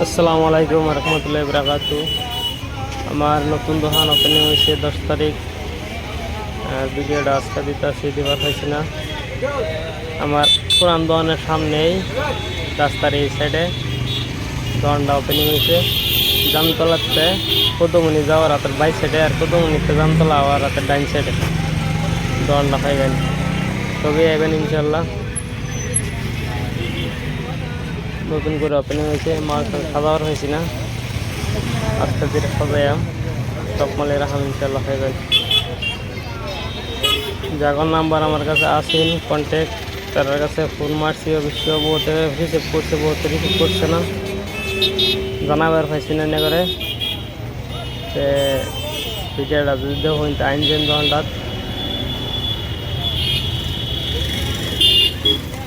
আসসালামু আলাইকুম রহমতুল্লাহি বারাকাতু। আমার নতুন দোকান ওপেনিং হয়েছে 10 তারিখ। ভিডিওটা আজকে দিতে পারছি না। আমার পুরান দোকানের সামনেই রাস্তার এই সাইডে দোকানটা ওপেনিং হয়েছে। জামতলাতে কদমনি যাওয়ার রাতের বাই সাইডে, আর কদমনিতে জামতলা হওয়ার রাতের ডাইন সাইডে দোকানটা পাইবেন। তবে আইবেন ইনশাল্লাহ। নতুন করে ওপেনিং হয়েছে, মাল সাজাওয়ার হয়েছে না, আস্তে ধীরে সাজাইয়াম সব মালে রাখাম ইনশাল্লাহ পাইবেন। যাগর নাম্বার আমার কাছে আসেন কন্ট্যাক্ট, তার কাছে ফোন মারছি, অবশ্য বহুত রিসিভ করছে, বহুত রিসিভ করছে না, জানাবার পাইছি না এনে করে। ভিডিওটা যদি দেখুন আইন যেন দোকানটাত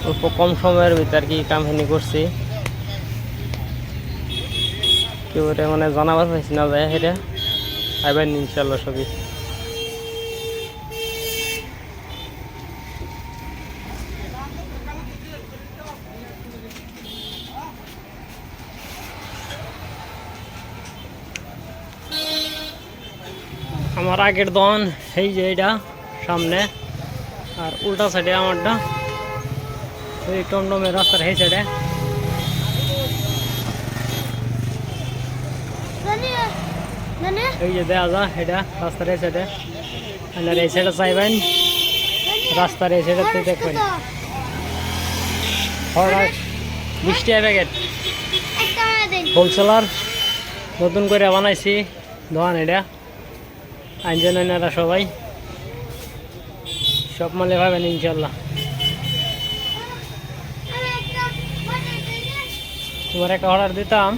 অল্প কম সময়ের ভিতর কি কামখানি করছি, কেউ মানে জানাবার পাইছি না যায় সেটা আইবেন ইনশাল্লাহ সবই। আমার আগের দোকান এই যে এটা সামনে, আর উল্টা সাইডে আমারটা এই টমটমের রাস্তার এই সাইডে। এই যে দেখা যা এটা রাস্তার এই সাইডে, আর এই সাইডে চাইবেন রাস্তার এই সাইডে দেখবেন। 20 টাকা প্যাকেট হোলসেলার, নতুন করে বানাইছি দোকান এটা। আইনজনেরা সবাই সব মালে পাবেন ইনশাল্লাহ। তোমার একটা অর্ডার দিতাম।